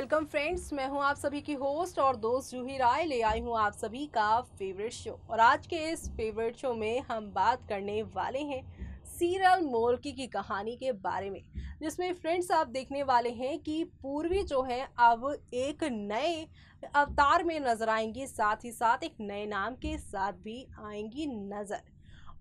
Welcome friends, मैं हूं आप सभी की होस्ट और दोस्त जूही राय। ले आई हूं आप सभी का फेवरेट शो। और आज के इस फेवरेट शो में हम बात करने वाले हैं सीरियल मोल्की की कहानी के बारे में, जिसमें फ्रेंड्स आप देखने वाले हैं कि पूर्वी जो है अब एक नए अवतार में नजर आएंगी, साथ ही साथ एक नए नाम के साथ भी आएंगी नजर।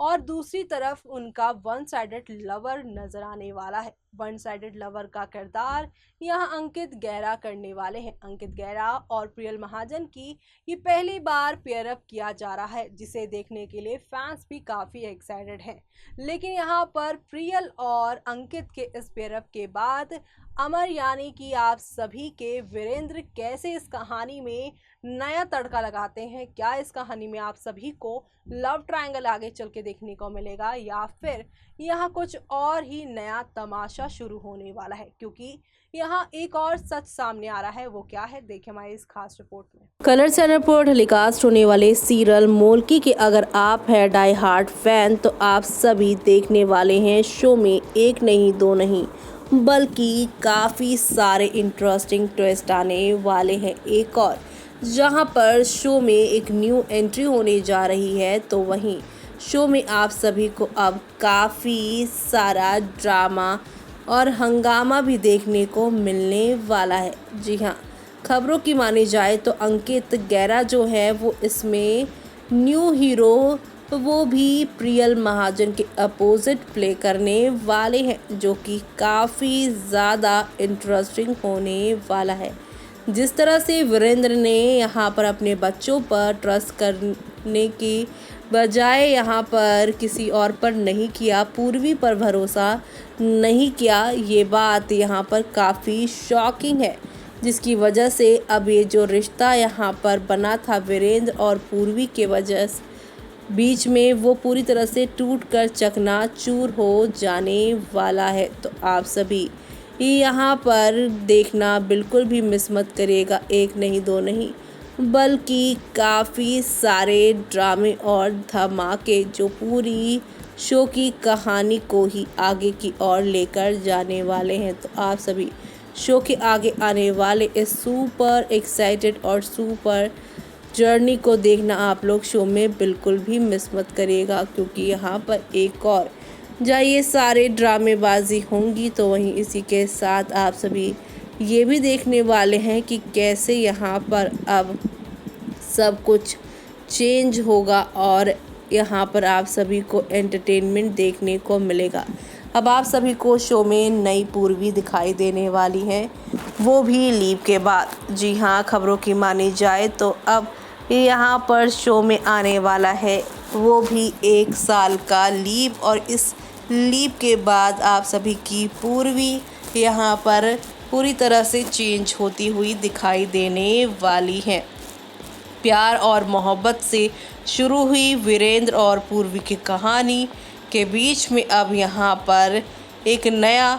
और दूसरी तरफ उनका वन साइडेड लवर नजर आने वाला है। वन साइडेड लवर का किरदार यहाँ अंकित गहरा करने वाले हैं। अंकित गहरा और प्रियल महाजन की ये पहली बार पेयर अप किया जा रहा है, जिसे देखने के लिए फैंस भी काफी एक्साइटेड हैं। लेकिन यहाँ पर प्रियल और अंकित के इस पेयर अप के बाद अमर यानी कि आप सभी के वीरेंद्र कैसे इस कहानी में नया तड़का लगाते हैं। क्या इस कहानी में आप सभी को लव ट्रायंगल आगे चल के देखने को मिलेगा, या फिर यहाँ कुछ और ही नया तमाशा शुरू होने वाला है? क्योंकि यहाँ एक और सच सामने आ रहा है। वो क्या है, देखें हमारी इस खास रिपोर्ट में। कलर चैनल पर टेलीकास्ट होने वाले सीरियल मोल्की के अगर आप हैं डाई हार्ट फैन, तो आप सभी देखने वाले हैं शो में एक नहीं दो नहीं बल्कि काफ़ी सारे इंटरेस्टिंग ट्विस्ट आने वाले हैं। एक और जहां पर शो में एक न्यू एंट्री होने जा रही है, तो वहीं शो में आप सभी को अब काफ़ी सारा ड्रामा और हंगामा भी देखने को मिलने वाला है। जी हाँ, खबरों की मानी जाए तो अंकित गहरा जो है वो इसमें न्यू हीरो, वो भी प्रियल महाजन के अपोजिट प्ले करने वाले हैं, जो कि काफ़ी ज़्यादा इंटरेस्टिंग होने वाला है। जिस तरह से वीरेंद्र ने यहाँ पर अपने बच्चों पर ट्रस्ट करने की बजाय यहाँ पर किसी और पर नहीं किया, पूर्वी पर भरोसा नहीं किया, ये बात यहाँ पर काफ़ी शॉकिंग है। जिसकी वजह से अब ये जो रिश्ता यहाँ पर बना था वीरेंद्र और पूर्वी के वजह बीच में, वो पूरी तरह से टूटकर चकनाचूर हो जाने वाला है। तो आप सभी यहाँ पर देखना बिल्कुल भी मिस मत करिएगा। एक नहीं दो नहीं बल्कि काफ़ी सारे ड्रामे और धमाके जो पूरी शो की कहानी को ही आगे की ओर लेकर जाने वाले हैं। तो आप सभी शो के आगे आने वाले इस सुपर एक्साइटेड और सुपर जर्नी को देखना आप लोग शो में बिल्कुल भी मिस मत करिएगा, क्योंकि यहाँ पर एक और जहाँ ये सारे ड्रामेबाजी होंगी, तो वहीं इसी के साथ आप सभी ये भी देखने वाले हैं कि कैसे यहाँ पर अब सब कुछ चेंज होगा और यहाँ पर आप सभी को एंटरटेनमेंट देखने को मिलेगा। अब आप सभी को शो में नई पूर्वी दिखाई देने वाली हैं, वो भी लीव के बाद। जी हाँ, खबरों की मानी जाए तो अब यहाँ पर शो में आने वाला है वो भी 1 साल का लीव, और इस लीव के बाद आप सभी की पूर्वी यहाँ पर पूरी तरह से चेंज होती हुई दिखाई देने वाली है। प्यार और मोहब्बत से शुरू हुई वीरेंद्र और पूर्वी की कहानी के बीच में अब यहाँ पर एक नया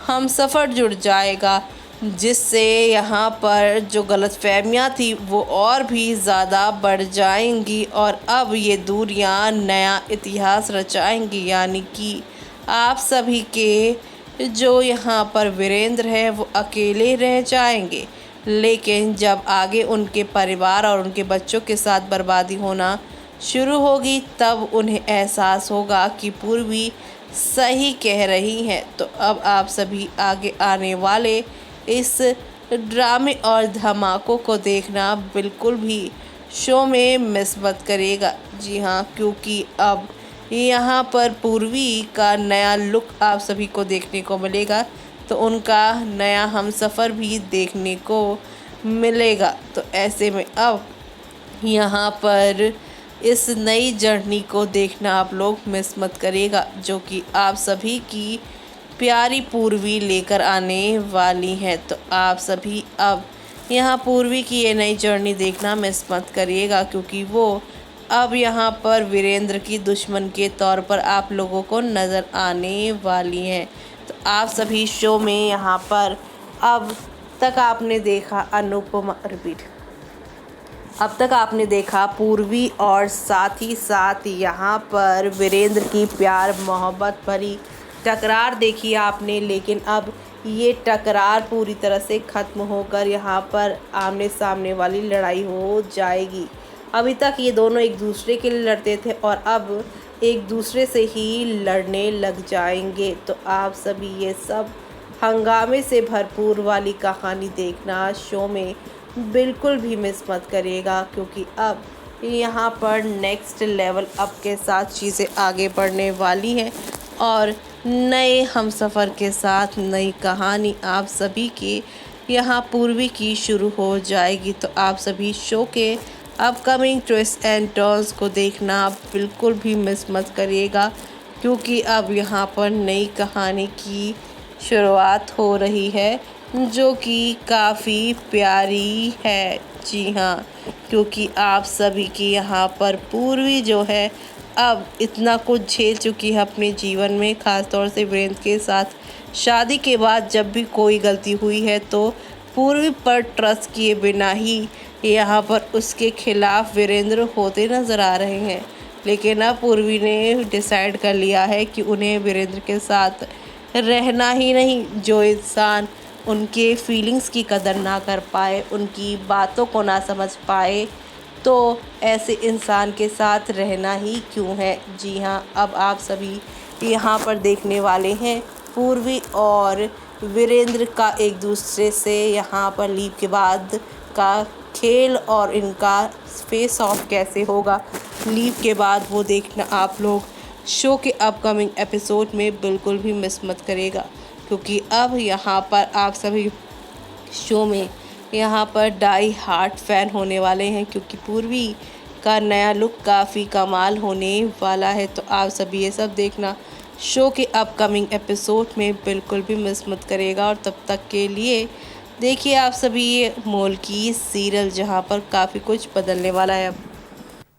हमसफ़र जुड़ जाएगा, जिससे यहाँ पर जो गलतफहमियाँ थी वो और भी ज़्यादा बढ़ जाएंगी और अब ये दूरियाँ नया इतिहास रचाएंगी। यानी कि आप सभी के जो यहाँ पर वीरेंद्र है वो अकेले रह जाएंगे, लेकिन जब आगे उनके परिवार और उनके बच्चों के साथ बर्बादी होना शुरू होगी, तब उन्हें एहसास होगा कि पूर्वी सही कह रही हैं। तो अब आप सभी आगे आने वाले इस ड्रामे और धमाकों को देखना बिल्कुल भी शो में मिस मत करिएगा। जी हाँ, क्योंकि अब यहाँ पर पूर्वी का नया लुक आप सभी को देखने को मिलेगा, तो उनका नया हमसफ़र भी देखने को मिलेगा। तो ऐसे में अब यहाँ पर इस नई जर्नी को देखना आप लोग मिस मत करिएगा, जो कि आप सभी की प्यारी पूर्वी लेकर आने वाली है। तो आप सभी अब यहाँ पूर्वी की ये नई जर्नी देखना मिस मत करिएगा, क्योंकि वो अब यहाँ पर वीरेंद्र की दुश्मन के तौर पर आप लोगों को नज़र आने वाली हैं। तो आप सभी शो में यहाँ पर अब तक आपने देखा अब तक आपने देखा पूर्वी और साथ ही साथ यहाँ पर वीरेंद्र की प्यार मोहब्बत भरी टकरार देखी आपने, लेकिन अब ये टकरार पूरी तरह से ख़त्म होकर यहाँ पर आमने सामने वाली लड़ाई हो जाएगी। अभी तक ये दोनों एक दूसरे के लिए लड़ते थे और अब एक दूसरे से ही लड़ने लग जाएंगे। तो आप सभी ये सब हंगामे से भरपूर वाली कहानी देखना शो में बिल्कुल भी मिस मत करिएगा, क्योंकि अब यहाँ पर नेक्स्ट लेवल अप के साथ चीज़ें आगे बढ़ने वाली हैं और नए हमसफ़र के साथ नई कहानी आप सभी के यहाँ पूर्वी की शुरू हो जाएगी। तो आप सभी शो के अपकमिंग ट्विस्ट एंड टर्न्स को देखना बिल्कुल भी मिस मत करिएगा, क्योंकि अब यहाँ पर नई कहानी की शुरुआत हो रही है जो कि काफ़ी प्यारी है। जी हाँ, क्योंकि आप सभी की यहाँ पर पूर्वी जो है अब इतना कुछ झेल चुकी है अपने जीवन में, ख़ास तौर से वीरेंद्र के साथ शादी के बाद जब भी कोई गलती हुई है तो पूर्वी पर ट्रस्ट किए बिना ही यहाँ पर उसके खिलाफ वीरेंद्र होते नज़र आ रहे हैं। लेकिन अब पूर्वी ने डिसाइड कर लिया है कि उन्हें वीरेंद्र के साथ रहना ही नहीं। जो इंसान उनके फीलिंग्स की कदर ना कर पाए, उनकी बातों को ना समझ पाए, तो ऐसे इंसान के साथ रहना ही क्यों है। जी हाँ, अब आप सभी यहाँ पर देखने वाले हैं पूर्वी और वीरेंद्र का एक दूसरे से यहाँ पर लीव के बाद का खेल और इनका फेस ऑफ कैसे होगा लीव के बाद, वो देखना आप लोग शो के अपकमिंग एपिसोड में बिल्कुल भी मिस मत करेगा, क्योंकि अब यहाँ पर आप सभी शो में यहाँ पर डाई हार्ट फैन होने वाले हैं, क्योंकि पूर्वी का नया लुक काफ़ी कमाल होने वाला है। तो आप सभी ये सब देखना शो के अपकमिंग एपिसोड में बिल्कुल भी मिस मत करेगा। और तब तक के लिए देखिए आप सभी ये मोल्की सीरियल, जहाँ पर काफ़ी कुछ बदलने वाला है अब।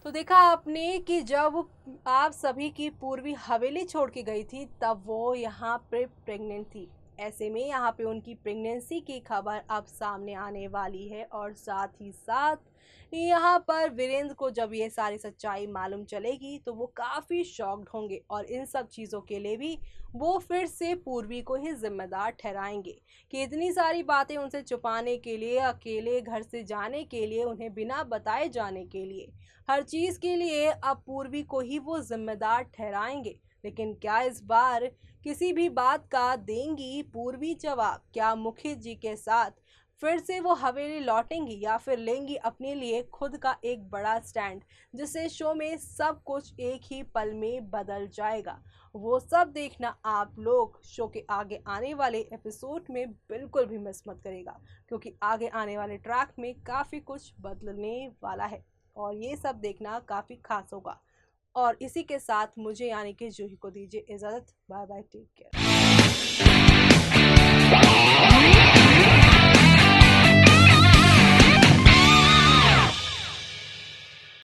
तो देखा आपने कि जब आप सभी की पूर्वी हवेली छोड़ के गई थी तब वो यहाँ पे प्रेग्नेंट थी। ऐसे में यहाँ पे उनकी प्रेगनेंसी की खबर अब सामने आने वाली है और साथ ही साथ यहाँ पर वीरेंद्र को जब ये सारी सच्चाई मालूम चलेगी तो वो काफ़ी शॉक्ड होंगे और इन सब चीज़ों के लिए भी वो फिर से पूर्वी को ही जिम्मेदार ठहराएंगे कि इतनी सारी बातें उनसे छुपाने के लिए, अकेले घर से जाने के लिए, उन्हें बिना बताए जाने के लिए, हर चीज़ के लिए अब पूर्वी को ही वो जिम्मेदार ठहराएंगे। लेकिन क्या इस बार किसी भी बात का देंगी पूर्वी जवाब? क्या मुखी जी के साथ फिर से वो हवेली लौटेंगी या फिर लेंगी अपने लिए खुद का एक बड़ा स्टैंड, जिससे शो में सब कुछ एक ही पल में बदल जाएगा? वो सब देखना आप लोग शो के आगे आने वाले एपिसोड में बिल्कुल भी मिस मत करेगा, क्योंकि आगे आने वाले ट्रैक में काफ़ी कुछ बदलने वाला है और ये सब देखना काफ़ी खास होगा। और इसी के साथ मुझे यानी कि जूही को दीजिए इजाज़त। Bye bye, take care.